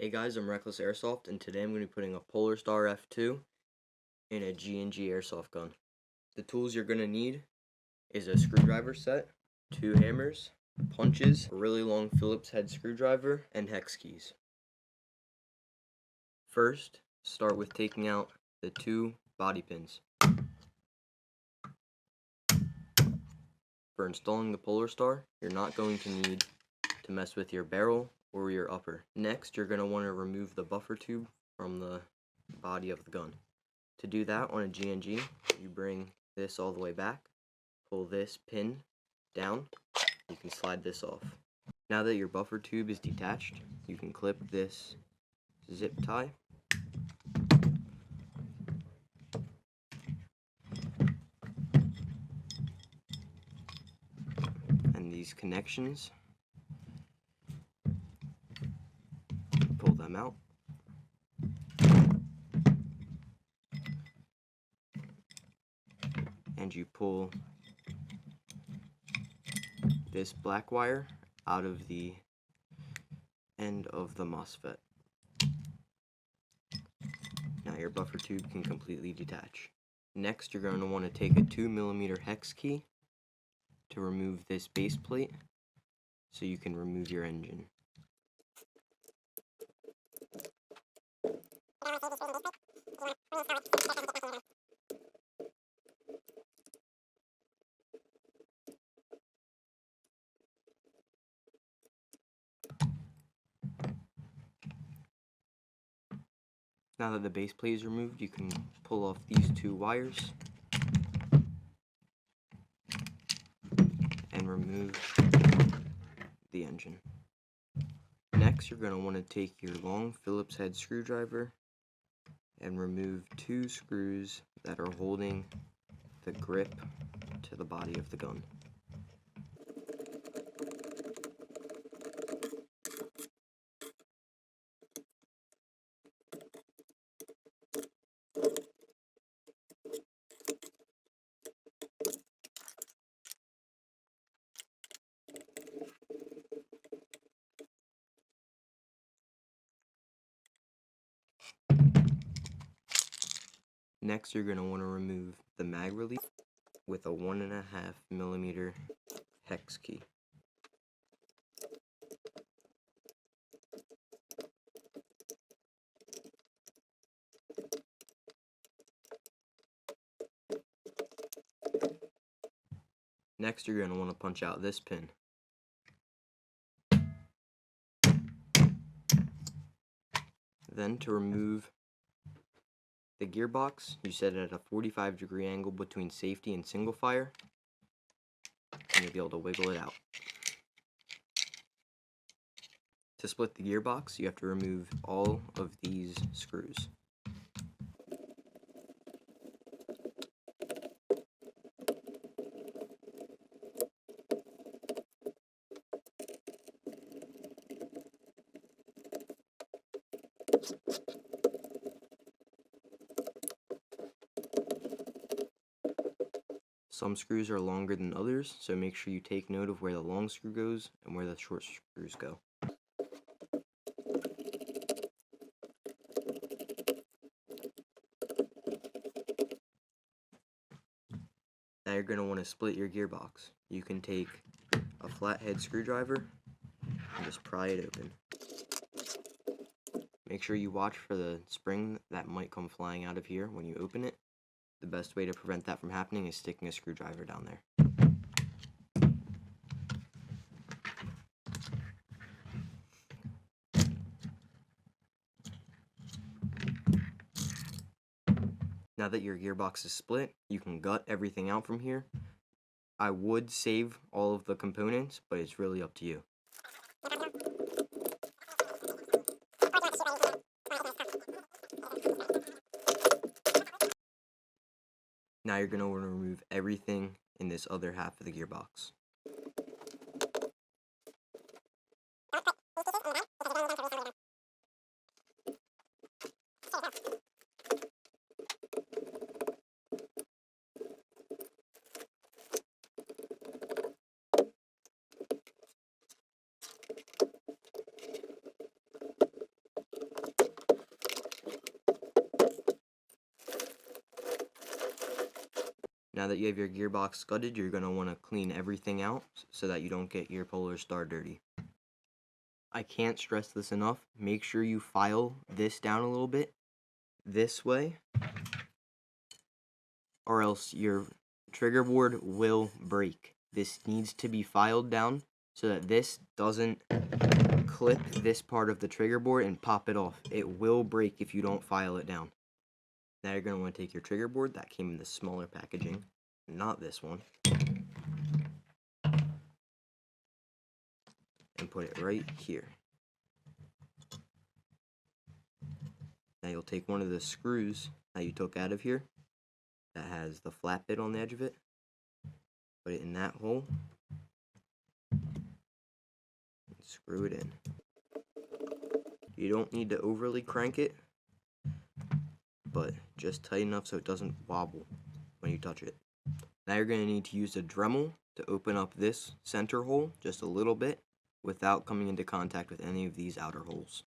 Hey guys, I'm Reckless Airsoft, and today I'm going to be putting a Polarstar F2 in a G&G airsoft gun. The tools you're going to need is a screwdriver set, 2 hammers, punches, a really long Phillips head screwdriver, and hex keys. First, start with taking out the 2 body pins. For installing the Polarstar, you're not going to need to mess with your barrel or your upper. Next, you're going to want to remove the buffer tube from the body of the gun. To do that on a G&G, you bring this all the way back, pull this pin down, you can slide this off. Now that your buffer tube is detached, you can clip this zip tie. And these connections, pull them out. And you pull this black wire out of the end of the MOSFET. Now your buffer tube can completely detach. Next, you're going to want to take a 2mm hex key to remove this base plate so you can remove your engine. Now that the base plate is removed, you can pull off these 2 wires and remove the engine. Next, you're going to want to take your long Phillips head screwdriver and remove 2 screws that are holding the grip to the body of the gun. Next, you're going to want to remove the mag release with a 1.5mm hex key. Next, you're going to want to punch out this pin. Then, to remove the gearbox, you set it at a 45-degree angle between safety and single fire, and you'll be able to wiggle it out. To split the gearbox, you have to remove all of these screws. Some screws are longer than others, so make sure you take note of where the long screw goes and where the short screws go. Now you're going to want to split your gearbox. You can take a flathead screwdriver and just pry it open. Make sure you watch for the spring that might come flying out of here when you open it. The best way to prevent that from happening is sticking a screwdriver down there. Now that your gearbox is split, you can gut everything out from here. I would save all of the components, but it's really up to you. Now you're going to want to remove everything in this other half of the gearbox. Now that you have your gearbox scudded, you're going to want to clean everything out so that you don't get your Polarstar dirty. I can't stress this enough. Make sure you file this down a little bit this way, or else your trigger board will break. This needs to be filed down so that this doesn't clip this part of the trigger board and pop it off. It will break if you don't file it down. Now you're going to want to take your trigger board that came in the smaller packaging, not this one, and put it right here. Now you'll take one of the screws that you took out of here that has the flat bit on the edge of it, put it in that hole, and screw it in. You don't need to overly crank it, but just tight enough so it doesn't wobble when you touch it. Now you're going to need to use a Dremel to open up this center hole just a little bit without coming into contact with any of these outer holes.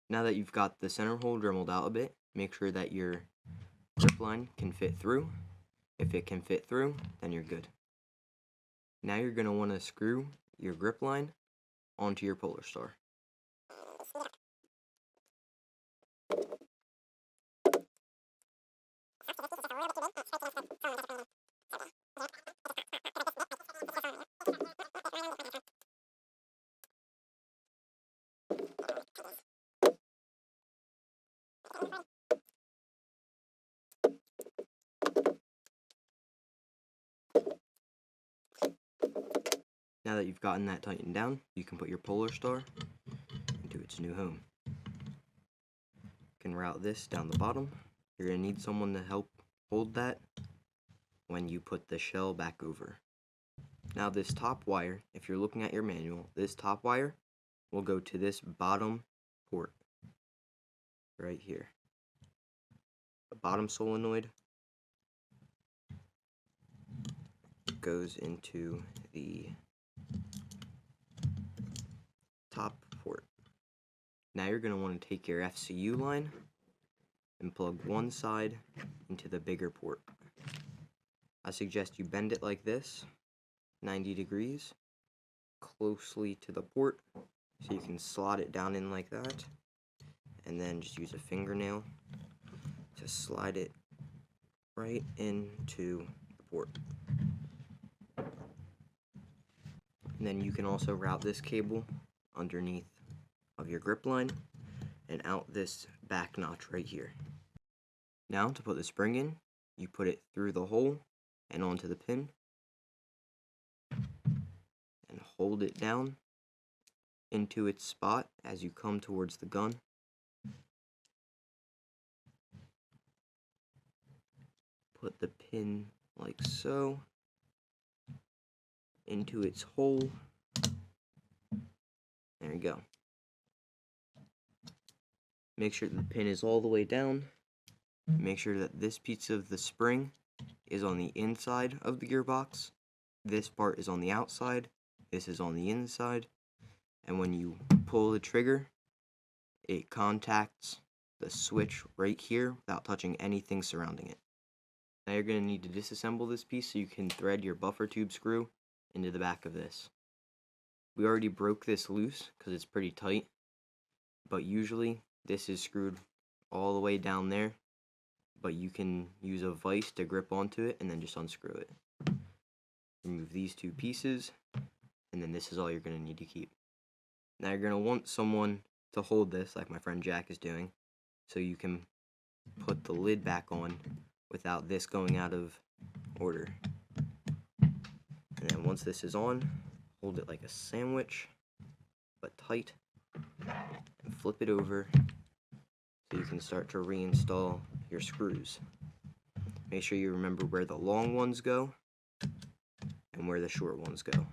Now that you've got the center hole dremeled out a bit, make sure that your grip line can fit through. If it can fit through, then you're good. Now you're going to want to screw your grip line onto your Polarstar. Now that you've gotten that tightened down, you can put your Polarstar into its new home. You can route this down the bottom. You're going to need someone to help hold that when you put the shell back over. Now this top wire, if you're looking at your manual, this top wire will go to this bottom port right here. The bottom solenoid goes into the top port. Now you're going to want to take your FCU line and plug one side into the bigger port. I suggest you bend it like this, 90 degrees, closely to the port, so you can slot it down in like that, and then just use a fingernail to slide it right into the port. And then you can also route this cable underneath of your grip line and out this back notch right here. Now to put the spring in, you put it through the hole and onto the pin and hold it down into its spot as you come towards the gun. Put the pin like so into its hole. There you go. Make sure the pin is all the way down. Make sure that this piece of the spring is on the inside of the gearbox. This part is on the outside. This is on the inside. And when you pull the trigger, it contacts the switch right here without touching anything surrounding it. Now you're going to need to disassemble this piece so you can thread your buffer tube screw into the back of this. We already broke this loose because it's pretty tight, but usually this is screwed all the way down there, but you can use a vise to grip onto it and then just unscrew it. Remove these two pieces, and then this is all you're going to need to keep. Now you're going to want someone to hold this like my friend Jack is doing, so you can put the lid back on without this going out of order. And then once this is on, hold it like a sandwich, but tight, and flip it over so you can start to reinstall your screws. Make sure you remember where the long ones go and where the short ones go.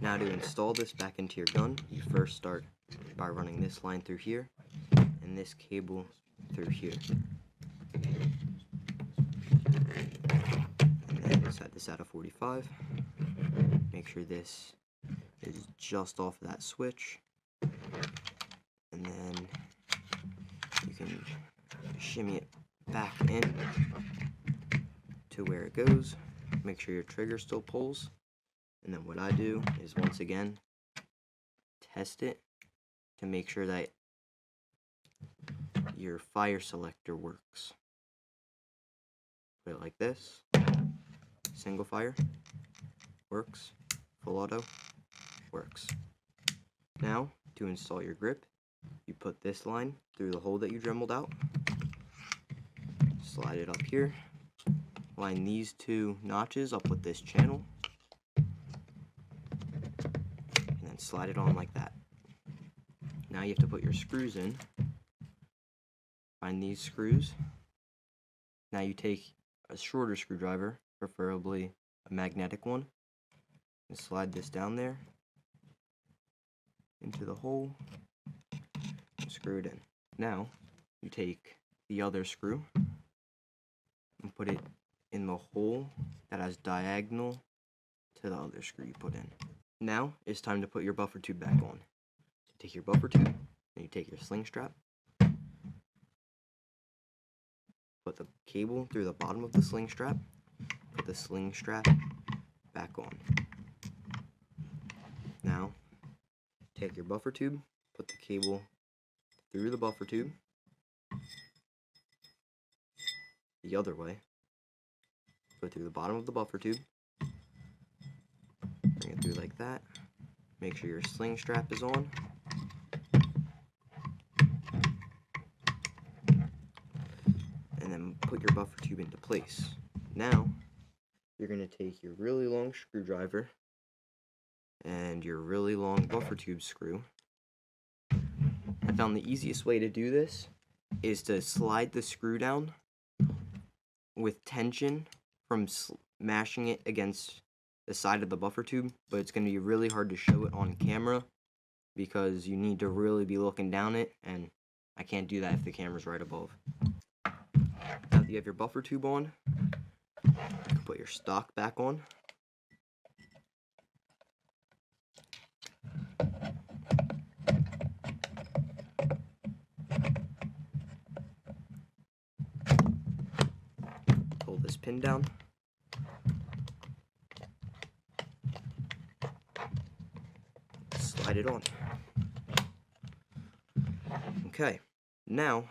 Now to install this back into your gun, you first start by running this line through here and this cable through here. And then set this at a 45. Make sure this is just off of that switch. And then you can shimmy it back in to where it goes. Make sure your trigger still pulls. And then what I do is, once again, test it to make sure that your fire selector works. Put it like this. Single fire. Works. Full auto. Works. Now, to install your grip, you put this line through the hole that you dremeled out. Slide it up here. Line these two notches up with this channel. Slide it on like that. Now you have to put your screws in. Find these screws. Now you take a shorter screwdriver, preferably a magnetic one, and slide this down there into the hole and screw it in. Now you take the other screw and put it in the hole that has diagonal to the other screw you put in. Now it's time to put your buffer tube back on. So take your buffer tube, and you take your sling strap, put the cable through the bottom of the sling strap, put the sling strap back on. Now take your buffer tube, put the cable through the buffer tube, the other way, go through the bottom of the buffer tube, bring it through like that. Make sure your sling strap is on. And then put your buffer tube into place. Now, you're going to take your really long screwdriver and your really long buffer tube screw. I found the easiest way to do this is to slide the screw down with tension from smashing it against the side of the buffer tube, but it's going to be really hard to show it on camera because you need to really be looking down it, and I can't do that if the camera's right above. Now that you have your buffer tube on, you can put your stock back on. Pull this pin down. Slide it on. Okay, now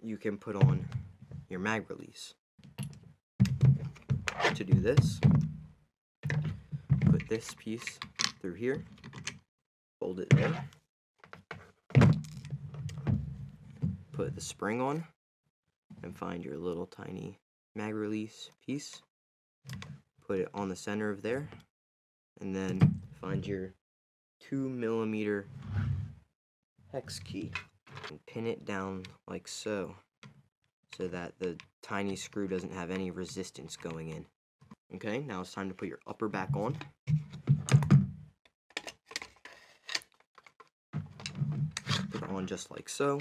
you can put on your mag release. To do this, put this piece through here, fold it there, put the spring on, and find your little tiny mag release piece, put it on the center of there, and then find your 2mm hex key and pin it down like so that the tiny screw doesn't have any resistance going in. Okay, now it's time to put your upper back on. Put it on just like so.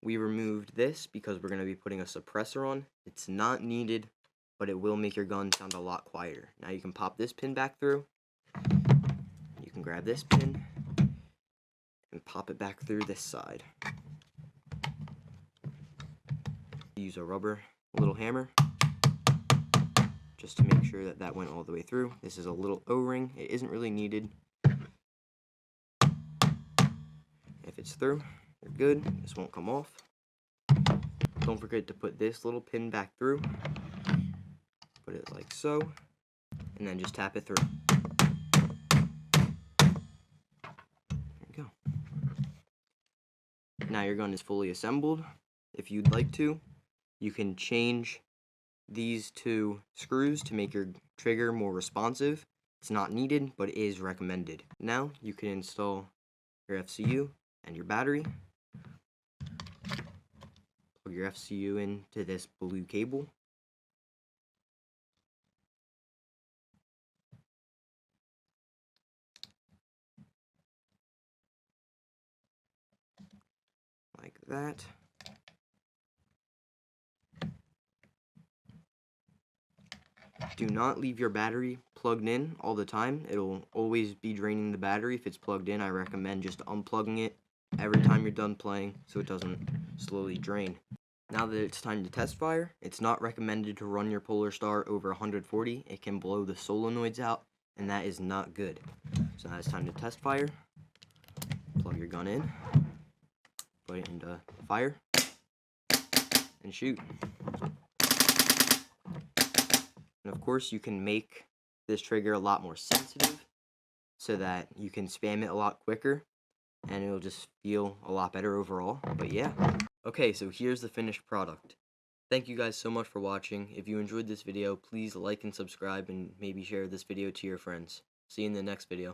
We removed this because we're going to be putting a suppressor on. It's not needed, but it will make your gun sound a lot quieter. Now you can pop this pin back through. You can grab this pin and pop it back through this side. Use a rubber little hammer just to make sure that that went all the way through. This is a little O-ring. It isn't really needed. If it's through, you're good. This won't come off. Don't forget to put this little pin back through. Put it like so, and then just tap it through. There you go. Now your gun is fully assembled. If you'd like to, you can change these two screws to make your trigger more responsive. It's not needed, but it is recommended. Now you can install your FCU and your battery. Plug your FCU into this blue cable. Like that. Do not leave your battery plugged in all the time. It'll always be draining the battery if it's plugged in. I recommend just unplugging it every time you're done playing so it doesn't slowly drain. Now that it's time to test fire, it's not recommended to run your Polarstar over 140. It can blow the solenoids out, and that is not good. So now it's time to test fire. Plug your gun in, put it into fire, and shoot. And of course, you can make this trigger a lot more sensitive so that you can spam it a lot quicker and it'll just feel a lot better overall. But yeah. Okay, so here's the finished product. Thank you guys so much for watching. If you enjoyed this video, please like and subscribe and maybe share this video to your friends. See you in the next video.